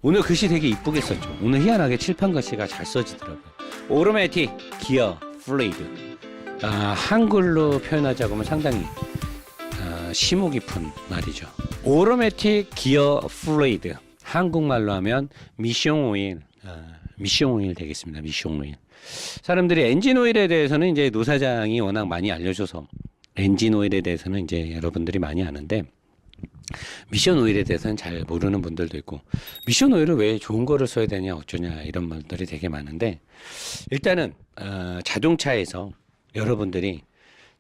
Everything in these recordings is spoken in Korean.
오늘 글씨 되게 이쁘게 썼죠. 오늘 희한하게 칠판 글씨가 잘 써지더라고요. 오토매틱 기어 플루이드. 한글로 표현하자고 하면 상당히 심오 깊은 말이죠. 오토매틱 기어 플루이드. 한국말로 하면 미션 오일. 미션 오일 되겠습니다. 미션 오일. 사람들이 엔진 오일에 대해서는 이제 노 사장이 워낙 많이 알려줘서 엔진 오일에 대해서는 이제 여러분들이 많이 아는데 미션 오일에 대해서는 잘 모르는 분들도 있고 미션 오일을 왜 좋은 거를 써야 되냐 어쩌냐 이런 말들이 되게 많은데 일단은 자동차에서 여러분들이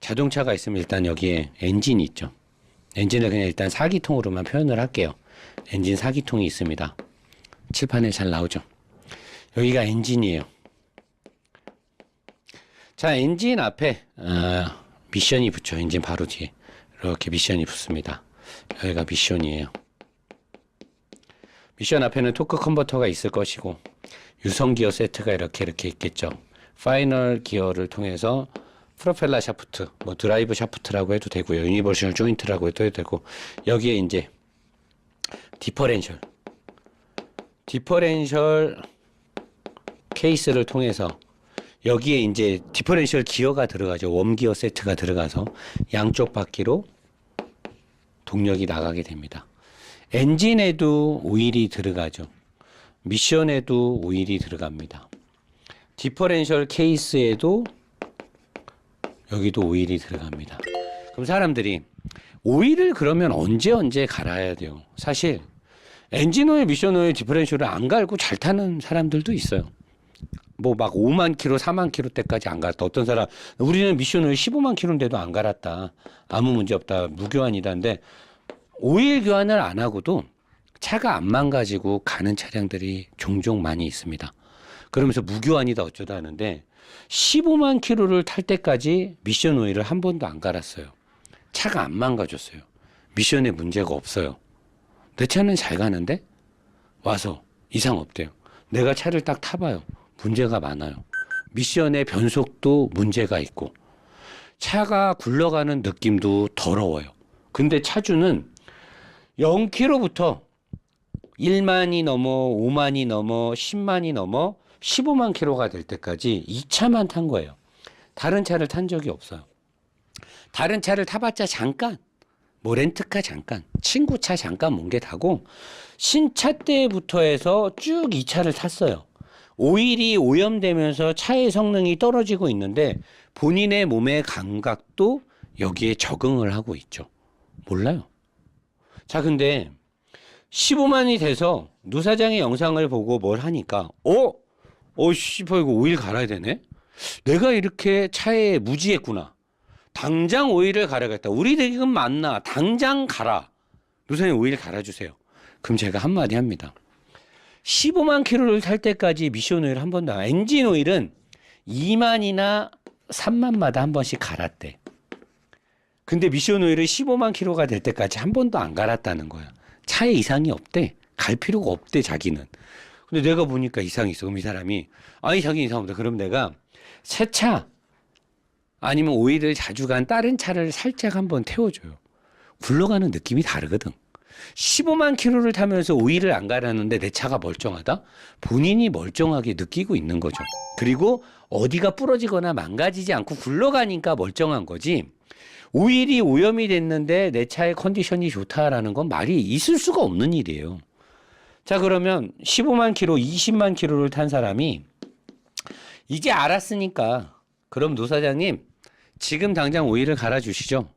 자동차가 있으면 일단 여기에 엔진이 있죠. 엔진을 그냥 일단 사기통으로만 표현을 할게요. 엔진 사기통이 있습니다. 칠판에 잘 나오죠. 여기가 엔진이에요. 자, 엔진 앞에 미션이 붙죠. 엔진 바로 뒤에 이렇게 미션이 붙습니다. 여기가 미션이에요. 미션 앞에는 토크 컨버터가 있을 것이고 유성 기어 세트가 이렇게 있겠죠. 파이널 기어를 통해서 프로펠러 샤프트, 뭐 드라이브 샤프트라고 해도 되고요. 유니버셜 조인트라고 해도 되고 여기에 이제 디퍼렌셜 케이스를 통해서 여기에 이제 디퍼렌셜 기어가 들어가죠. 웜기어 세트가 들어가서 양쪽 바퀴로 동력이 나가게 됩니다. 엔진에도 오일이 들어가죠. 미션에도 오일이 들어갑니다. 디퍼렌셜 케이스에도 여기도 오일이 들어갑니다. 그럼 사람들이 오일을 그러면 언제 갈아야 돼요? 사실 엔진 오일, 미션 오일, 디퍼렌셜을 안 갈고 잘 타는 사람들도 있어요. 뭐 막 5만 킬로, 4만 킬로 때까지 안 갈았다. 어떤 사람 우리는 미션 오일 15만 킬로인데도 안 갈았다. 아무 문제 없다. 무교환이다인데 오일 교환을 안 하고도 차가 안 망가지고 가는 차량들이 종종 많이 있습니다. 그러면서 무교환이다 어쩌다 하는데 15만 킬로를 탈 때까지 미션 오일을 한 번도 안 갈았어요. 차가 안 망가졌어요. 미션에 문제가 없어요. 내 차는 잘 가는데 와서 이상 없대요. 내가 차를 딱 타봐요. 문제가 많아요. 미션의 변속도 문제가 있고 차가 굴러가는 느낌도 더러워요. 근데 차주는 0km부터 1만이 넘어 5만이 넘어 10만이 넘어 15만 킬로가 될 때까지 이 차만 탄 거예요. 다른 차를 탄 적이 없어요. 다른 차를 타봤자 잠깐 뭐 렌트카 잠깐 친구 차 잠깐 몬 게 다고 신차 때부터 해서 쭉 이 차를 탔어요. 오일이 오염되면서 차의 성능이 떨어지고 있는데 본인의 몸의 감각도 여기에 적응을 하고 있죠. 몰라요. 자, 근데 15만이 돼서 노 사장의 영상을 보고 뭘 하니까 씨발 이거 오일 갈아야 되네. 내가 이렇게 차에 무지했구나. 당장 오일을 갈아야겠다. 우리 대금 맞나? 당장 갈아. 노 사장님 오일 갈아주세요. 그럼 제가 한마디 합니다. 15만 킬로를 탈 때까지 미션 오일 한 번도 엔진 오일은 2만이나 3만마다 한 번씩 갈았대. 근데 미션 오일을 15만 킬로가 될 때까지 한 번도 안 갈았다는 거야. 차에 이상이 없대. 갈 필요가 없대 자기는. 근데 내가 보니까 이상이 있어. 그럼 이 사람이 아니 자기 이상 없다. 그럼 내가 새 차 아니면 오일을 자주 간 다른 차를 살짝 한번 태워줘요. 굴러가는 느낌이 다르거든. 15만 킬로를 타면서 오일을 안 갈았는데 내 차가 멀쩡하다? 본인이 멀쩡하게 느끼고 있는 거죠. 그리고 어디가 부러지거나 망가지지 않고 굴러가니까 멀쩡한 거지. 오일이 오염이 됐는데 내 차의 컨디션이 좋다라는 건 말이 있을 수가 없는 일이에요. 자, 그러면 15만 킬로, 20만 킬로를 탄 사람이 이제 알았으니까 그럼 노 사장님 지금 당장 오일을 갈아주시죠.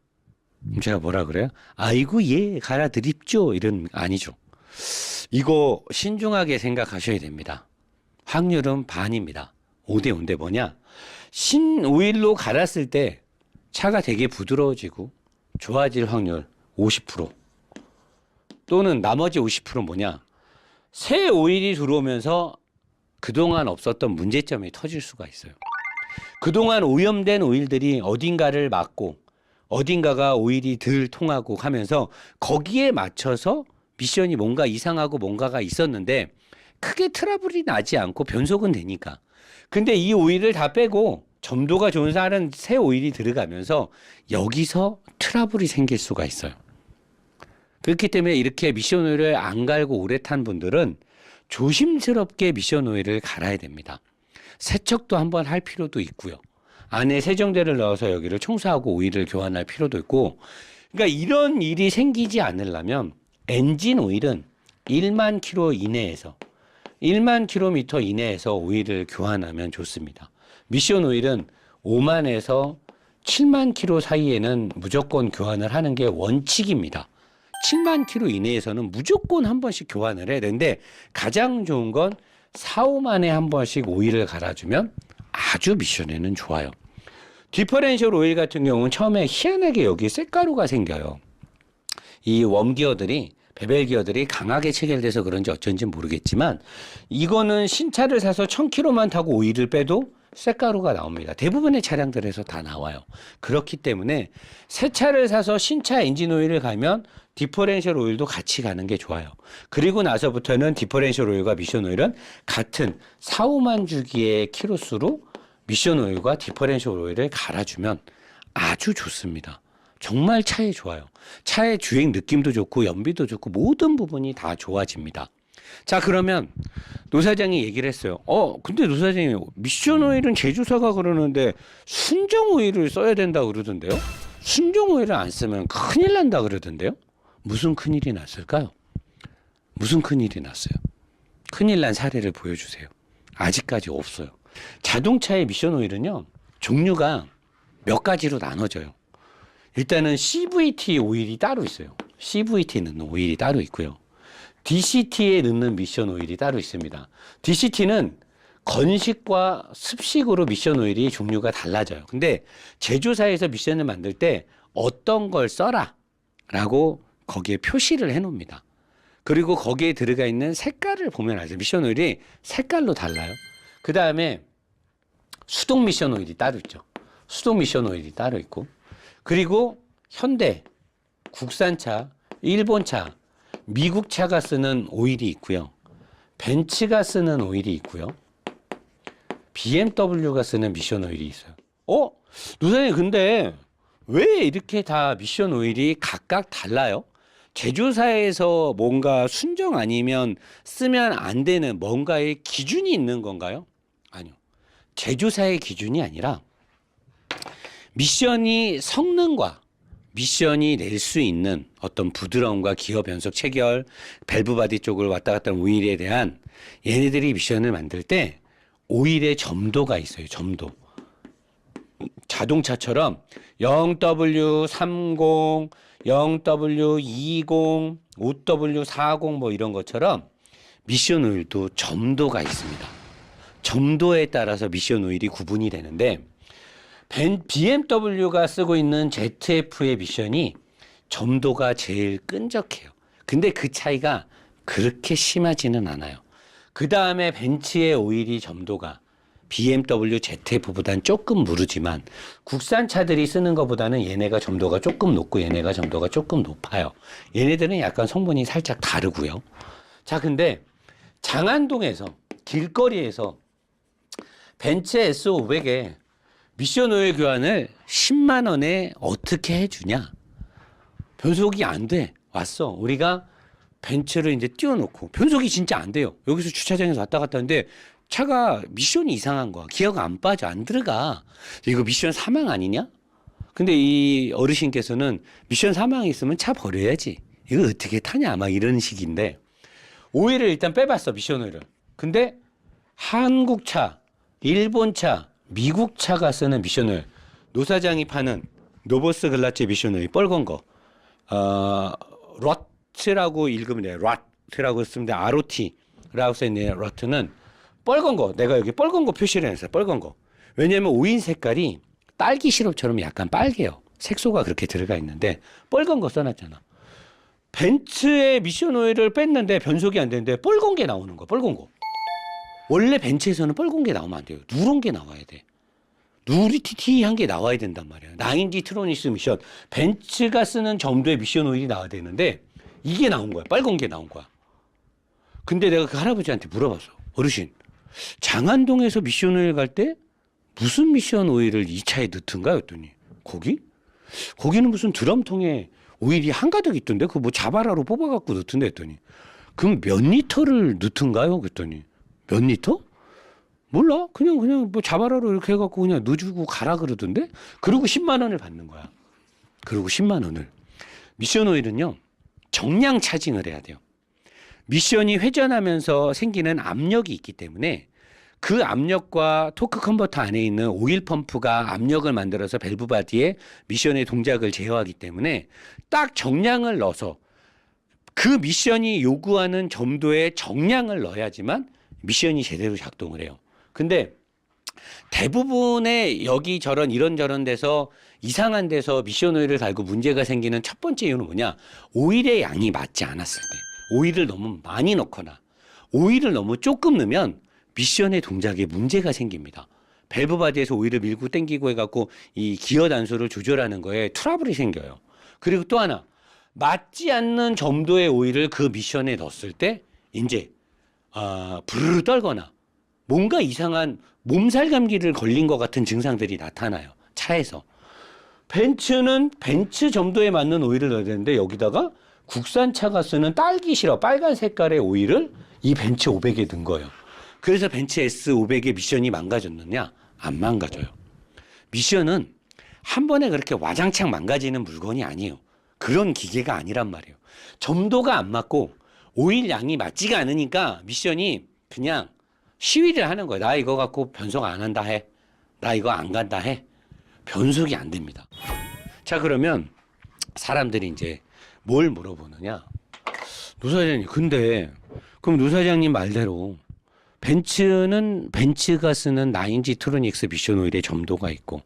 제가 뭐라 그래요? 아이고 예 갈아드립죠. 이런 아니죠. 이거 신중하게 생각하셔야 됩니다. 확률은 반입니다. 5대 5인데 뭐냐? 신오일로 갈았을 때 차가 되게 부드러워지고 좋아질 확률 50% 또는 나머지 50% 뭐냐? 새 오일이 들어오면서 그동안 없었던 문제점이 터질 수가 있어요. 그동안 오염된 오일들이 어딘가를 막고 어딘가가 오일이 덜 통하고 하면서 거기에 맞춰서 미션이 뭔가 이상하고 뭔가가 있었는데 크게 트러블이 나지 않고 변속은 되니까. 근데 이 오일을 다 빼고 점도가 좋은 다른 새 오일이 들어가면서 여기서 트러블이 생길 수가 있어요. 그렇기 때문에 이렇게 미션 오일을 안 갈고 오래 탄 분들은 조심스럽게 미션 오일을 갈아야 됩니다. 세척도 한번 할 필요도 있고요. 안에 세정제를 넣어서 여기를 청소하고 오일을 교환할 필요도 있고, 그러니까 이런 일이 생기지 않으려면 엔진 오일은 1만 킬로 이내에서 1만 킬로미터 이내에서 오일을 교환하면 좋습니다. 미션 오일은 5만에서 7만 킬로 사이에는 무조건 교환을 하는 게 원칙입니다. 7만 킬로 이내에서는 무조건 한 번씩 교환을 해야 되는데 가장 좋은 건 4, 5만에 한 번씩 오일을 갈아주면 아주 미션에는 좋아요. 디퍼렌셜 오일 같은 경우는 처음에 희한하게 여기 쇳가루가 생겨요. 이 웜기어들이 베벨 기어들이 강하게 체결돼서 그런지 어쩐지 모르겠지만 이거는 신차를 사서 1000km만 타고 오일을 빼도 쇳가루가 나옵니다. 대부분의 차량들에서 다 나와요. 그렇기 때문에 새 차를 사서 신차 엔진 오일을 가면 디퍼렌셜 오일도 같이 가는 게 좋아요. 그리고 나서부터는 디퍼렌셜 오일과 미션 오일은 같은 4, 5만 주기의 키로수로 미션 오일과 디퍼렌셜 오일을 갈아주면 아주 좋습니다. 정말 차에 좋아요. 차의 주행 느낌도 좋고 연비도 좋고 모든 부분이 다 좋아집니다. 자, 그러면 노 사장이 얘기를 했어요. 근데 노 사장이 미션 오일은 제조사가 그러는데 순정 오일을 써야 된다 그러던데요? 순정 오일을 안 쓰면 큰일 난다 그러던데요? 무슨 큰일이 났을까요? 무슨 큰일이 났어요? 큰일 난 사례를 보여주세요. 아직까지 없어요. 자동차의 미션 오일은요, 종류가 몇 가지로 나눠져요. 일단은 CVT 오일이 따로 있어요. CVT 넣는 오일이 따로 있고요. DCT에 넣는 미션 오일이 따로 있습니다. DCT는 건식과 습식으로 미션 오일이 종류가 달라져요. 근데 제조사에서 미션을 만들 때 어떤 걸 써라 라고 거기에 표시를 해 놓습니다. 그리고 거기에 들어가 있는 색깔을 보면 알죠. 미션 오일이 색깔로 달라요. 그 다음에 수동 미션 오일이 따로 있죠. 수동 미션 오일이 따로 있고, 그리고 현대, 국산차, 일본차, 미국 차가 쓰는 오일이 있고요. 벤츠가 쓰는 오일이 있고요. BMW가 쓰는 미션 오일이 있어요. 노사님, 근데 왜 이렇게 다 미션 오일이 각각 달라요? 제조사에서 뭔가 순정 아니면 쓰면 안 되는 뭔가의 기준이 있는 건가요? 아니요. 제조사의 기준이 아니라 미션이 성능과 미션이 낼 수 있는 어떤 부드러움과 기어 변속 체결, 밸브 바디 쪽을 왔다 갔다 하는 오일에 대한 얘네들이 미션을 만들 때 오일의 점도가 있어요. 점도. 자동차처럼 0W30, 0W20, 5W40 뭐 이런 것처럼 미션 오일도 점도가 있습니다. 점도에 따라서 미션 오일이 구분이 되는데 BMW가 쓰고 있는 ZF의 미션이 점도가 제일 끈적해요. 근데 그 차이가 그렇게 심하지는 않아요. 그 다음에 벤츠의 오일이 점도가 BMW ZF보다는 조금 무르지만 국산 차들이 쓰는 것보다는 얘네가 점도가 조금 높고 얘네가 점도가 조금 높아요. 얘네들은 약간 성분이 살짝 다르고요. 자, 근데 장안동에서 길거리에서 벤츠 S500에 미션 오일 교환을 10만 원에 어떻게 해주냐? 변속이 안 돼. 왔어. 우리가 벤츠를 이제 띄워놓고 변속이 진짜 안 돼요. 여기서 주차장에서 왔다 갔다 하는데 차가 미션이 이상한 거야. 기어가 안 빠져. 안 들어가. 이거 미션 사망 아니냐? 근데 이 어르신께서는 미션 사망이 있으면 차 버려야지. 이거 어떻게 타냐? 막 이런 식인데 오일을 일단 빼봤어. 미션 오일을. 근데 한국 차, 일본 차, 미국 차가 쓰는 미션 오일, 노 사장이 파는 노보스 글라체 미션 오일 빨간 거, 러트라고 읽으면 돼요. 러트라고 쓰면 ROT라고 써있는 러트는 빨간 거, 내가 여기 빨간 거 표시를 해놨어요. 빨간 거. 왜냐면 오일 색깔이 딸기 시럽처럼 약간 빨개요. 색소가 그렇게 들어가 있는데 빨간 거 써놨잖아. 벤츠의 미션 오일을 뺐는데 변속이 안 되는데 빨간 게 나오는 거야. 빨간 거. 원래 벤츠에서는 빨간 게 나오면 안 돼요. 누런 게 나와야 돼. 누리티티한 게 나와야 된단 말이에요. 9D 트로니스 미션. 벤츠가 쓰는 점도의 미션 오일이 나와야 되는데 이게 나온 거야. 빨간 게 나온 거야. 근데 내가 그 할아버지한테 물어봤어. 어르신, 장안동에서 미션 오일 갈 때 무슨 미션 오일을 이 차에 넣던가 했더니 거기는 무슨 드럼통에 오일이 한가득 있던데 그거 뭐 자바라로 뽑아갖고 넣던데 했더니 그럼 몇 리터를 넣던가요? 그랬더니 몇 리터? 몰라. 그냥 뭐 자바라로 이렇게 해갖고 그냥 넣어주고 가라 그러던데. 그리고 10만 원을 받는 거야. 그리고 10만 원을. 미션 오일은요, 정량 차징을 해야 돼요. 미션이 회전하면서 생기는 압력이 있기 때문에 그 압력과 토크 컨버터 안에 있는 오일 펌프가 압력을 만들어서 밸브 바디에 미션의 동작을 제어하기 때문에 딱 정량을 넣어서 그 미션이 요구하는 점도의 정량을 넣어야지만 미션이 제대로 작동을 해요. 근데 대부분의 여기저런 이런저런 데서 이상한 데서 미션 오일을 갈고 문제가 생기는 첫 번째 이유는 뭐냐? 오일의 양이 맞지 않았을 때. 오일을 너무 많이 넣거나 오일을 너무 조금 넣으면 미션의 동작에 문제가 생깁니다. 밸브 바디에서 오일을 밀고 당기고 해갖고 이 기어 단수를 조절하는 거에 트러블이 생겨요. 그리고 또 하나, 맞지 않는 점도의 오일을 그 미션에 넣었을 때 이제 부르르 떨거나 뭔가 이상한 몸살 감기를 걸린 것 같은 증상들이 나타나요. 차에서. 벤츠는 벤츠 점도에 맞는 오일을 넣어야 되는데 여기다가 국산차가 쓰는 딸기 시럽 빨간 색깔의 오일을 이 벤츠 500에 넣은 거예요. 그래서 벤츠 S500의 미션이 망가졌느냐? 안 망가져요. 미션은 한 번에 그렇게 와장창 망가지는 물건이 아니에요. 그런 기계가 아니란 말이에요. 점도가 안 맞고 오일 양이 맞지가 않으니까 미션이 그냥 시위를 하는 거예요. 나 이거 갖고 변속 안 한다 해. 나 이거 안 간다 해. 변속이 안 됩니다. 자, 그러면 사람들이 이제 뭘 물어보느냐? 노 사장님, 근데 그럼 노 사장님 말대로 벤츠는 벤츠가 쓰는 9G 트로닉스 미션 오일의 점도가 있고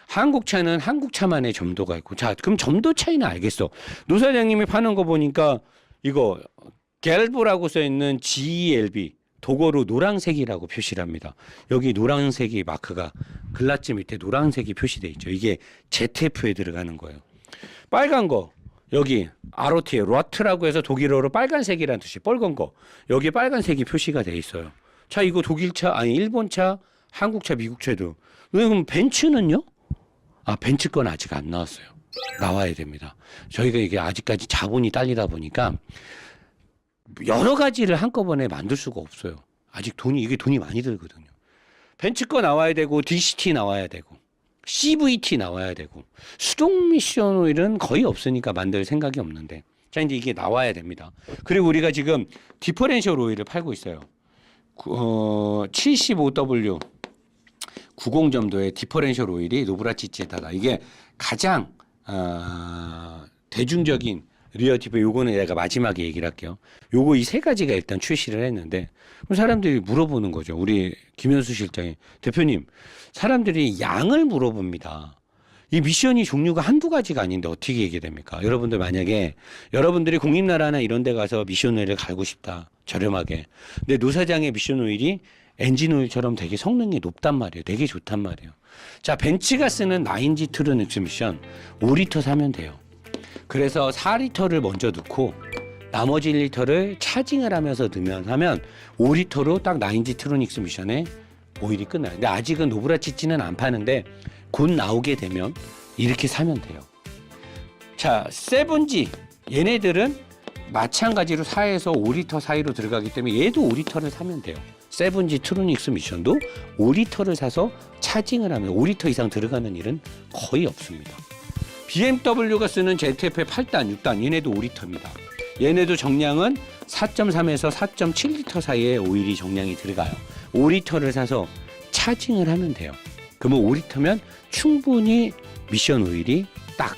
한국차는 한국차만의 점도가 있고, 자, 그럼 점도 차이는 알겠어. 노 사장님이 파는 거 보니까 이거 갤브라고 써 있는 GELB 도구로 노란색이라고 표시를 합니다. 여기 노란색이 마크가 글라즈 밑에 노란색이 표시되어 있죠. 이게 ZF에 들어가는 거예요. 빨간 거 여기 ROT 로트라고 해서 독일어로 빨간색이라는 뜻이 빨간 거. 여기 빨간색이 표시가 돼 있어요. 자, 이거 독일차 아니 일본차, 한국차, 미국차도. 그럼 벤츠는요? 벤츠 건 아직 안 나왔어요. 나와야 됩니다. 저희가 이게 아직까지 자본이 딸리다 보니까 여러 가지를 한꺼번에 만들 수가 없어요. 아직 이게 돈이 많이 들거든요. 벤츠 거 나와야 되고, DCT 나와야 되고, CVT 나와야 되고, 수동 미션 오일은 거의 없으니까 만들 생각이 없는데. 자, 이제 이게 나와야 됩니다. 그리고 우리가 지금 디퍼렌셜 오일을 팔고 있어요. 75W 90점도의 디퍼렌셜 오일이 노브라치치에다가 이게 가장 대중적인 리어 디퍼, 요거는 내가 마지막에 얘기를 할게요. 요거 이 세 가지가 일단 출시를 했는데, 그럼 사람들이 물어보는 거죠. 우리 김현수 실장이, 대표님, 사람들이 양을 물어봅니다. 이 미션이 종류가 한두 가지가 아닌데 어떻게 얘기해 됩니까? 여러분들 만약에 여러분들이 공립나라나 이런 데 가서 미션 오일을 갈고 싶다. 저렴하게. 근데 노 사장의 미션 오일이 엔진 오일처럼 되게 성능이 높단 말이에요. 되게 좋단 말이에요. 자, 벤츠가 쓰는 9G 트루닉스 미션 5리터 사면 돼요. 그래서 4리터를 먼저 넣고 나머지 1리터를 차징을 하면서 넣으면 하면 5리터로 딱 9G 트루닉스 미션에 오일이 끝나요. 근데 아직은 노브라치치는 안 파는데 곧 나오게 되면 이렇게 사면 돼요. 자, 7G 얘네들은 마찬가지로 4에서 5리터 사이로 들어가기 때문에 얘도 5리터를 사면 돼요. 7G 트루닉스 미션도 5리터를 사서 차징을 하면 5리터 이상 들어가는 일은 거의 없습니다. BMW가 쓰는 ZF의 8단, 6단 얘네도 5리터입니다. 얘네도 정량은 4.3에서 4.7리터 사이에 오일이 정량이 들어가요. 5리터를 사서 차징을 하면 돼요. 그러면 5리터면 충분히 미션 오일이 딱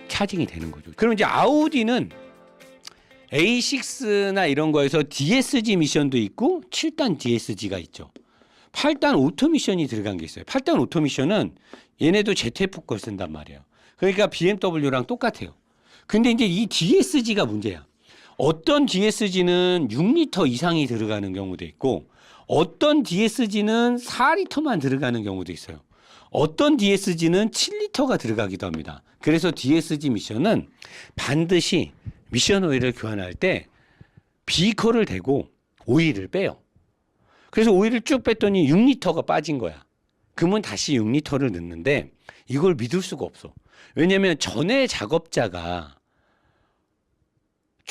차징이 되는 거죠. 그럼 이제 아우디는 A6나 이런 거에서 DSG 미션도 있고 7단 DSG가 있죠. 8단 오토 미션이 들어간 게 있어요. 8단 오토 미션은 얘네도 ZF 걸 쓴단 말이에요. 그러니까 BMW랑 똑같아요. 근데 이제 이 DSG가 문제야. 어떤 DSG는 6리터 이상이 들어가는 경우도 있고 어떤 DSG는 4리터만 들어가는 경우도 있어요. 어떤 DSG는 7리터가 들어가기도 합니다. 그래서 DSG 미션은 반드시 미션 오일을 교환할 때 비커를 대고 오일을 빼요. 그래서 오일을 쭉 뺐더니 6리터가 빠진 거야. 그러면 다시 6리터를 넣는데 이걸 믿을 수가 없어. 왜냐하면 전에 작업자가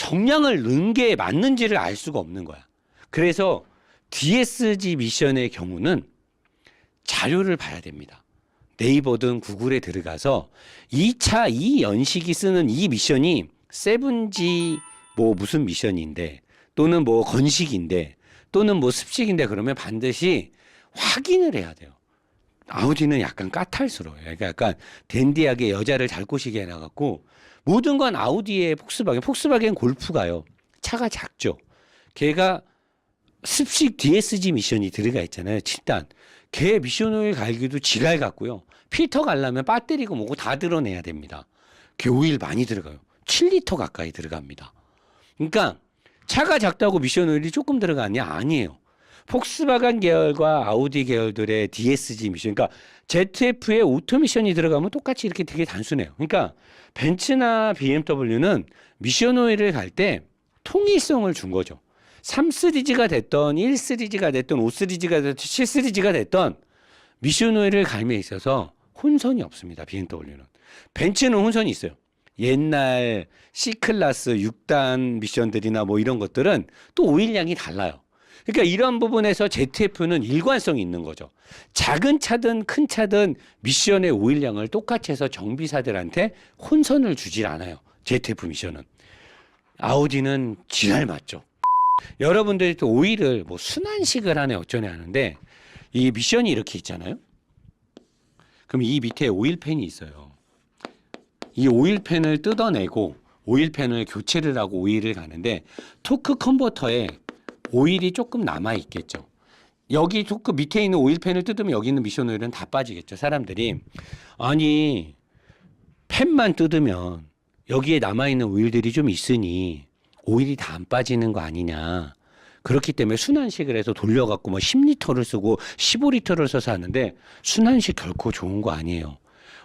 정량을 넣은 게 맞는지를 알 수가 없는 거야. 그래서 DSG 미션의 경우는 자료를 봐야 됩니다. 네이버든 구글에 들어가서 이 연식이 쓰는 이 미션이 7G 뭐 무슨 미션인데 또는 뭐 건식인데 또는 뭐 습식인데 그러면 반드시 확인을 해야 돼요. 아우디는 약간 까탈스러워요. 그러니까 약간 댄디하게 여자를 잘 꼬시게 해놔갖고 모든 건 아우디의 폭스바겐 골프가요. 차가 작죠. 걔가 습식 DSG 미션이 들어가 있잖아요. 7단. 걔 미션 오일 갈기도 지랄 같고요. 필터 갈려면 배터리고 뭐고 다 드러내야 됩니다. 걔 오일 많이 들어가요. 7리터 가까이 들어갑니다. 그러니까 차가 작다고 미션 오일이 조금 들어가냐? 아니에요. 폭스바겐 계열과 아우디 계열들의 DSG 미션, 그러니까 ZF의 오토 미션이 들어가면 똑같이 이렇게 되게 단순해요. 그러니까 벤츠나 BMW는 미션 오일을 갈 때 통일성을 준 거죠. 3시리즈가 됐던 1시리즈가 됐던 5시리즈가 됐던 7시리즈가 됐던 미션 오일을 갈에 있어서 혼선이 없습니다. BMW는. 벤츠는 혼선이 있어요. 옛날 C클래스 6단 미션들이나 뭐 이런 것들은 또 오일량이 달라요. 그러니까 이런 부분에서 ZF는 일관성이 있는 거죠. 작은 차든 큰 차든 미션의 오일량을 똑같이 해서 정비사들한테 혼선을 주질 않아요. ZF 미션은. 아우디는 지랄 맞죠. 여러분들이 또 오일을 뭐 순환식을 하네 어쩌네 하는데 이 미션이 이렇게 있잖아요. 그럼 이 밑에 오일팬이 있어요. 이 오일팬을 뜯어내고 오일팬을 교체를 하고 오일을 가는데 토크 컨버터에 오일이 조금 남아 있겠죠. 여기 토크 밑에 있는 오일팬을 뜯으면 여기 있는 미션 오일은 다 빠지겠죠. 사람들이 아니 팬만 뜯으면 여기에 남아 있는 오일들이 좀 있으니 오일이 다 안 빠지는 거 아니냐. 그렇기 때문에 순환식을 해서 돌려갖고 뭐 10리터를 쓰고 15리터를 써서 하는데 순환식 결코 좋은 거 아니에요.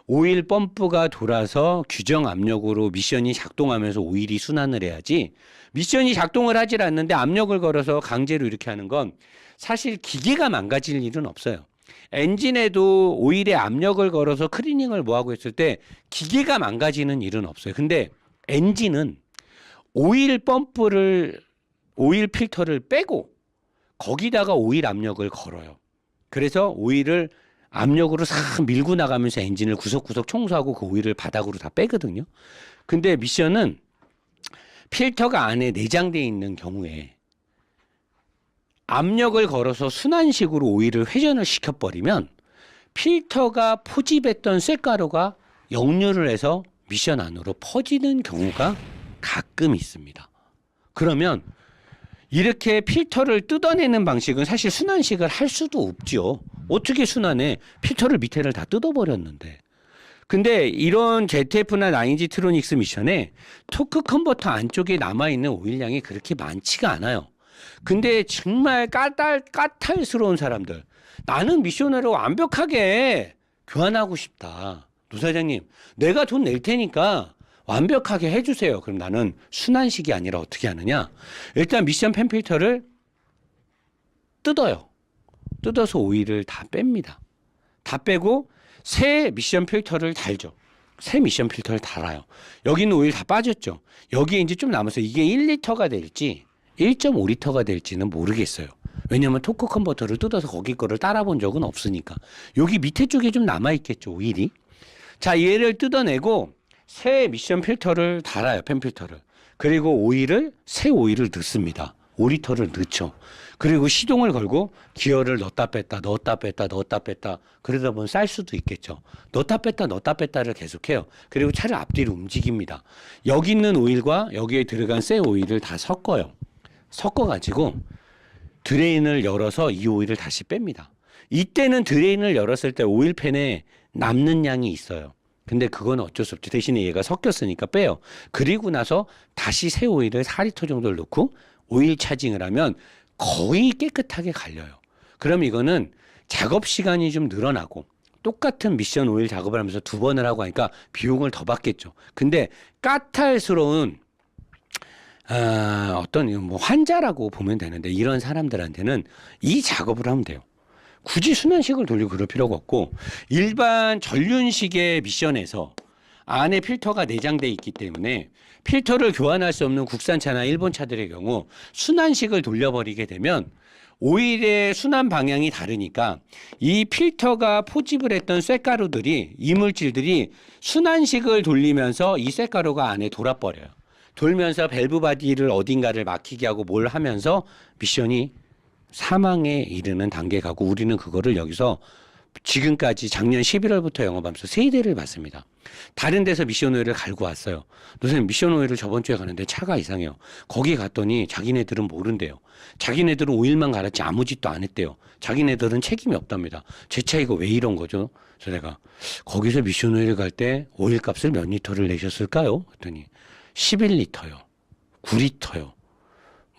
오일 펌프가 돌아서 규정 압력으로 미션이 작동하면서 오일이 순환을 해야지 미션이 작동을 하질 않는데 압력을 걸어서 강제로 이렇게 하는 건 사실 기계가 망가질 일은 없어요. 엔진에도 오일에 압력을 걸어서 클리닝을 뭐하고 했을 때 기계가 망가지는 일은 없어요. 근데 엔진은 오일 펌프를 오일 필터를 빼고 거기다가 오일 압력을 걸어요. 그래서 오일을 압력으로 싹 밀고 나가면서 엔진을 구석구석 청소하고 그 오일을 바닥으로 다 빼거든요. 근데 미션은 필터가 안에 내장되어 있는 경우에 압력을 걸어서 순환식으로 오일을 회전을 시켜버리면 필터가 포집했던 쇳가루가 역류를 해서 미션 안으로 퍼지는 경우가 가끔 있습니다. 그러면 이렇게 필터를 뜯어내는 방식은 사실 순환식을 할 수도 없죠. 어떻게 순환해? 필터를 밑에를 다 뜯어버렸는데. 근데 이런 ZF나 9G 트로닉스 미션에 토크 컨버터 안쪽에 남아있는 오일량이 그렇게 많지가 않아요. 근데 정말 까탈스러운 사람들. 나는 미션으로 완벽하게 교환하고 싶다. 노 사장님, 내가 돈 낼 테니까 완벽하게 해주세요. 그럼 나는 순환식이 아니라 어떻게 하느냐? 일단 미션 팬 필터를 뜯어요. 뜯어서 오일을 다 뺍니다. 다 빼고 새 미션 필터를 달죠. 새 미션 필터를 달아요. 여기 있는 오일 다 빠졌죠. 여기에 이제 좀 남았어요. 이게 1리터가 될지 1.5리터가 될지는 모르겠어요. 왜냐하면 토크 컨버터를 뜯어서 거기 거를 따라 본 적은 없으니까. 여기 밑에 쪽에 좀 남아있겠죠. 오일이. 자, 얘를 뜯어내고 새 미션 필터를 달아요. 팬 필터를. 그리고 새 오일을 넣습니다. 5리터를 넣죠. 그리고 시동을 걸고 기어를 넣었다 뺐다 그러다 보면 쌀 수도 있겠죠. 넣었다 뺐다를 계속해요. 그리고 차를 앞뒤로 움직입니다. 여기 있는 오일과 여기에 들어간 새 오일을 다 섞어요. 섞어가지고 드레인을 열어서 이 오일을 다시 뺍니다. 이때는 드레인을 열었을 때 오일팬에 남는 양이 있어요. 근데 그건 어쩔 수 없죠. 대신에 얘가 섞였으니까 빼요. 그리고 나서 다시 새 오일을 4리터 정도를 넣고 오일 차징을 하면 거의 깨끗하게 갈려요. 그럼 이거는 작업 시간이 좀 늘어나고 똑같은 미션 오일 작업을 하면서 2번을 하고 하니까 비용을 더 받겠죠. 근데 까탈스러운 어떤 뭐 환자라고 보면 되는데 이런 사람들한테는 이 작업을 하면 돼요. 굳이 순환식을 돌리고 그럴 필요가 없고 일반 전륜식의 미션에서 안에 필터가 내장돼 있기 때문에 필터를 교환할 수 없는 국산차나 일본 차들의 경우 순환식을 돌려버리게 되면 오일의 순환 방향이 다르니까 이 필터가 포집을 했던 쇳가루들이 이물질들이 순환식을 돌리면서 이 쇳가루가 안에 돌아버려요. 돌면서 밸브 바디를 어딘가를 막히게 하고 뭘 하면서 미션이 사망에 이르는 단계 가고 우리는 그거를 여기서 지금까지 작년 11월부터 영업하면서 3대를 봤습니다. 다른 데서 미션 오일을 갈고 왔어요. 선생님 미션 오일을 저번 주에 가는데 차가 이상해요. 거기 갔더니 자기네들은 모른대요. 자기네들은 오일만 갈았지 아무 짓도 안 했대요. 자기네들은 책임이 없답니다. 제 차 이거 왜 이런 거죠? 그래서 내가 거기서 미션 오일을 갈 때 오일 값을 몇 리터를 내셨을까요? 그랬더니 11리터요. 9리터요.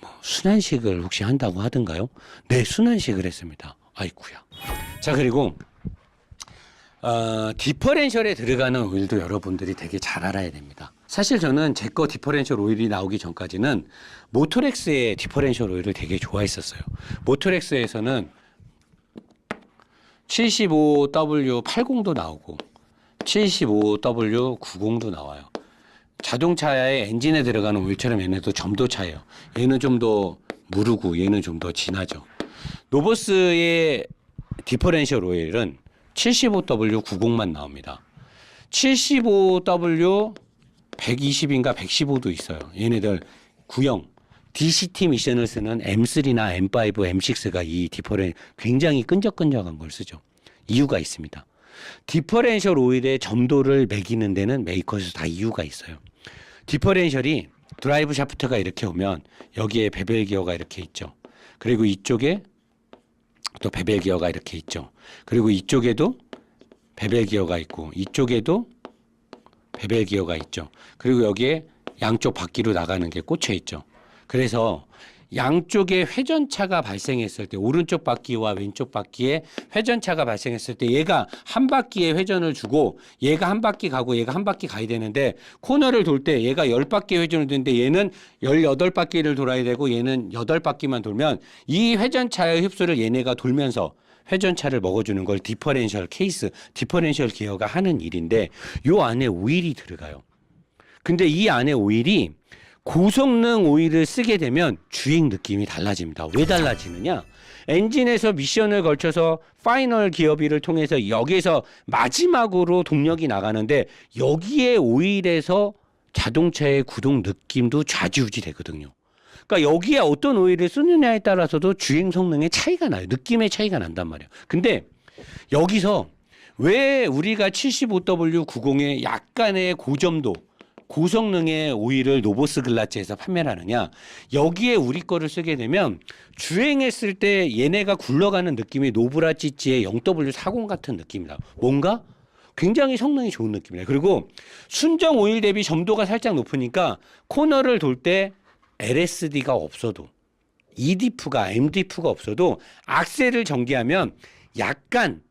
뭐 순환식을 혹시 한다고 하던가요? 네, 순환식을 했습니다. 아이쿠야. 자, 그리고 디퍼렌셜에 들어가는 오일도 여러분들이 되게 잘 알아야 됩니다. 사실 저는 제 거 디퍼렌셜 오일이 나오기 전까지는 모토렉스의 디퍼렌셜 오일을 되게 좋아했었어요. 모토렉스에서는 75W80도 나오고 75W90도 나와요. 자동차의 엔진에 들어가는 오일처럼 얘네도 점도 차예요. 얘는 좀 더 무르고 얘는 좀 더 진하죠. 노보스의 디퍼렌셜 오일은 75W90만 나옵니다. 75W 120인가 115도 있어요. 얘네들 구형 DCT 미션을 쓰는 M3나 M5, M6가 이 디퍼렌 굉장히 끈적끈적한 걸 쓰죠. 이유가 있습니다. 디퍼렌셜 오일의 점도를 매기는 데는 메이커에서 다 이유가 있어요. 디퍼렌셜이 드라이브 샤프트가 이렇게 오면 여기에 베벨 기어가 이렇게 있죠. 그리고 이쪽에 또 베벨 기어가 이렇게 있죠. 그리고 이쪽에도 베벨 기어가 있고 이쪽에도 베벨 기어가 있죠. 그리고 여기에 양쪽 바퀴로 나가는 게 꽂혀 있죠. 그래서 양쪽에 회전차가 발생했을 때 오른쪽 바퀴와 왼쪽 바퀴에 회전차가 발생했을 때 얘가 한 바퀴에 회전을 주고 얘가 한 바퀴 가고 얘가 한 바퀴 가야 되는데 코너를 돌 때 얘가 10바퀴 회전을 도는데 얘는 18바퀴를 돌아야 되고 얘는 8바퀴만 돌면 이 회전차의 흡수를 얘네가 돌면서 회전차를 먹어주는 걸 디퍼렌셜 케이스, 디퍼렌셜 기어가 하는 일인데 요 안에 오일이 들어가요. 근데 이 안에 오일이 고성능 오일을 쓰게 되면 주행 느낌이 달라집니다. 왜 달라지느냐? 엔진에서 미션을 걸쳐서 파이널 기어비를 통해서 여기에서 마지막으로 동력이 나가는데 여기에 오일에서 자동차의 구동 느낌도 좌지우지 되거든요. 그러니까 여기에 어떤 오일을 쓰느냐에 따라서도 주행 성능의 차이가 나요. 느낌의 차이가 난단 말이에요. 근데 여기서 왜 우리가 75W90의 약간의 고점도 고성능의 오일을 노보스 글라츠에서 판매를 하느냐? 여기에 우리 거를 쓰게 되면 주행했을 때 얘네가 굴러가는 느낌이 노브라찌찌의 0W40 같은 느낌이다. 뭔가 굉장히 성능이 좋은 느낌이에요. 그리고 순정 오일 대비 점도가 살짝 높으니까 코너를 돌 때 LSD가 없어도 EDF가 MDF가 없어도 악셀을 전개하면 약간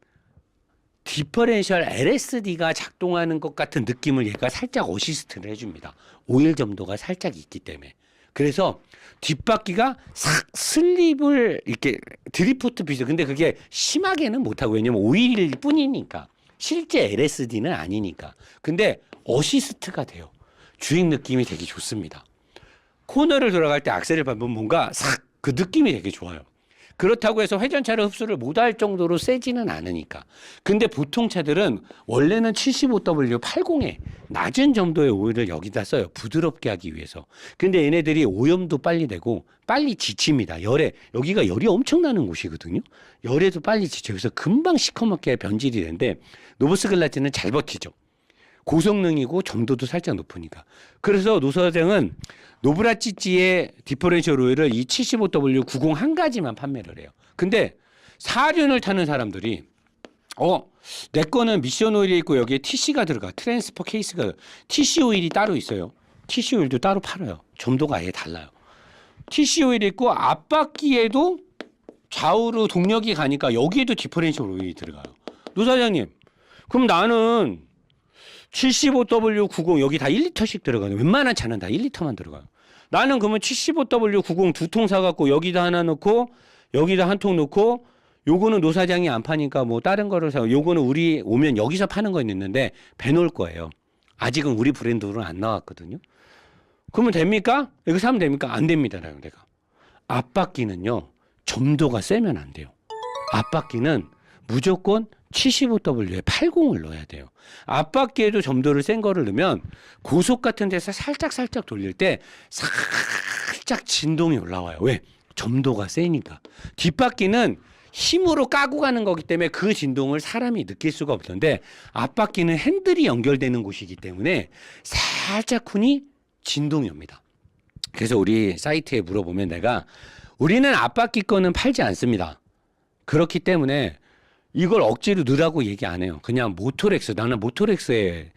디퍼렌셜 LSD가 작동하는 것 같은 느낌을 얘가 살짝 어시스트를 해줍니다. 오일 점도가 살짝 있기 때문에. 그래서 뒷바퀴가 싹 슬립을 이렇게 드리프트 비슷. 근데 그게 심하게는 못하고 왜냐면 오일일 뿐이니까. 실제 LSD는 아니니까. 근데 어시스트가 돼요. 주행 느낌이 되게 좋습니다. 코너를 돌아갈 때 악셀을 밟으면 뭔가 싹 그 느낌이 되게 좋아요. 그렇다고 해서 회전차를 흡수를 못할 정도로 세지는 않으니까. 근데 보통 차들은 원래는 75W80에 낮은 점도의 오일을 여기다 써요. 부드럽게 하기 위해서. 근데 얘네들이 오염도 빨리 되고 빨리 지칩니다. 열에. 여기가 열이 엄청 나는 곳이거든요. 열에도 빨리 지쳐요. 그래서 금방 시커멓게 변질이 되는데 노보스 글라츠는 잘 버티죠. 고성능이고 점도도 살짝 높으니까. 그래서 노 사장은 노브라찌찌의 디퍼렌셜 오일을 이 75W90 한 가지만 판매를 해요. 근데 사륜을 타는 사람들이 내 거는 미션 오일이 있고 여기에 TC가 들어가. 트랜스퍼 케이스가 TC 오일이 따로 있어요. TC 오일도 따로 팔아요. 점도가 아예 달라요. TC 오일이 있고 앞바퀴에도 좌우로 동력이 가니까 여기에도 디퍼렌셜 오일이 들어가요. 노 사장님, 그럼 나는 75W90 여기 다 1리터씩 들어가요. 웬만한 차는 다 1리터만 들어가요. 나는 그러면 75W90 두 통 사갖고 여기다 하나 넣고 여기다 한 통 넣고 요거는 노 사장이 안 파니까 뭐 다른 거를 사. 요거는 우리 오면 여기서 파는 거 있는데 배놓을 거예요. 아직은 우리 브랜드로는 안 나왔거든요. 그러면 됩니까? 이거 사면 됩니까? 안 됩니다라고 내가. 앞바퀴는요. 점도가 세면 안 돼요. 앞바퀴는 무조건 75W에 80을 넣어야 돼요. 앞바퀴에도 점도를 센 거를 넣으면 고속 같은 데서 살짝 돌릴 때 살짝 진동이 올라와요. 왜? 점도가 세니까. 뒷바퀴는 힘으로 까고 가는 거기 때문에 그 진동을 사람이 느낄 수가 없는데 앞바퀴는 핸들이 연결되는 곳이기 때문에 살짝 훈이 진동이 옵니다. 그래서 우리 사이트에 물어보면 내가 우리는 앞바퀴 거는 팔지 않습니다. 그렇기 때문에 이걸 억지로 넣으라고 얘기 안 해요. 그냥 모토렉스, 나는 모토렉스의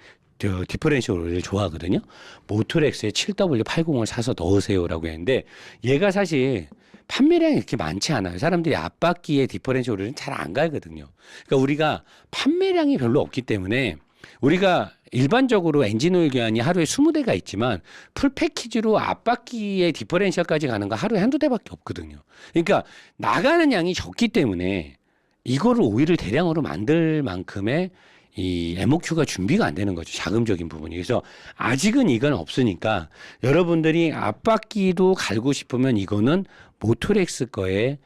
디퍼런셜을 좋아하거든요. 모토렉스의 7W80을 사서 넣으세요라고 했는데 얘가 사실 판매량이 이렇게 많지 않아요. 사람들이 앞바퀴의 디퍼런셜은 잘 안 가거든요. 그러니까 우리가 판매량이 별로 없기 때문에 우리가 일반적으로 엔진오일 교환이 하루에 20대가 있지만 풀 패키지로 앞바퀴의 디퍼런셜까지 가는 거 하루에 한두 대밖에 없거든요. 그러니까 나가는 양이 적기 때문에 이거를 오일을 대량으로 만들 만큼의 이 MOQ가 준비가 안 되는 거죠. 자금적인 부분이. 그래서 아직은 이건 없으니까 여러분들이 앞바퀴도 갈고 싶으면 이거는 모토렉스 거에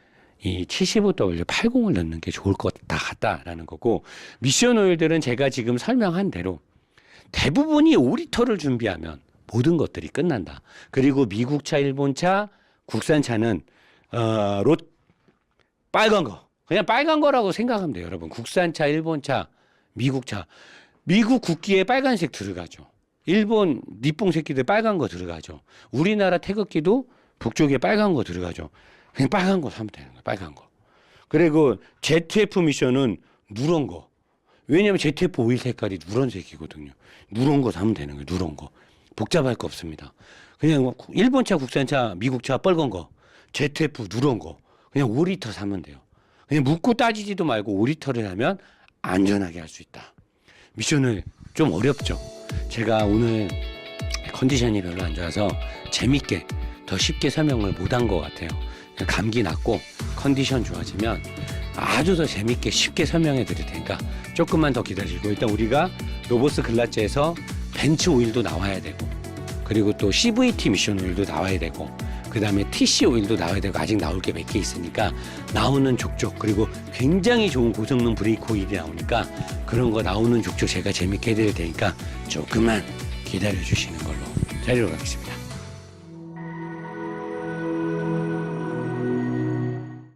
이 75W80을 넣는 게 좋을 것 같다라는 거고, 미션 오일들은 제가 지금 설명한 대로 대부분이 5리터를 준비하면 모든 것들이 끝난다. 그리고 미국차, 일본차, 국산차는 빨간 거. 그냥 빨간 거라고 생각하면 돼요, 여러분. 국산차, 일본차, 미국차. 미국 국기에 빨간색 들어가죠. 일본 니뽕 새끼들 빨간 거 들어가죠. 우리나라 태극기도 북쪽에 빨간 거 들어가죠. 그냥 빨간 거 사면 되는 거예요, 빨간 거. 그리고 ZF 미션은 누런 거. 왜냐면 ZF 오일 색깔이 누런색이거든요. 누런 거 사면 되는 거예요, 누런 거. 복잡할 거 없습니다. 그냥 일본차, 국산차, 미국차 빨간 거, ZF 누런 거. 그냥 5리터 사면 돼요. 그냥 묻고 따지지도 말고 5리터를 하면 안전하게 할 수 있다. 미션을 좀 어렵죠. 제가 오늘 컨디션이 별로 안 좋아서 재밌게 더 쉽게 설명을 못한 것 같아요. 감기 낫고 컨디션 좋아지면 아주 더 재밌게 쉽게 설명해 드릴 테니까 조금만 더 기다리시고, 일단 우리가 로보스 글라제에서 벤츠 오일도 나와야 되고, 그리고 또 CVT 미션 오일도 나와야 되고, 그 다음에 TC 오일도 나와야 되고, 아직 나올 게 몇 개 있으니까 나오는 족족, 그리고 굉장히 좋은 고성능 브레이크 오일이 나오니까 그런 거 나오는 족족 제가 재밌게 해드릴 테니까 조금만 기다려 주시는 걸로 드리도록 하겠습니다.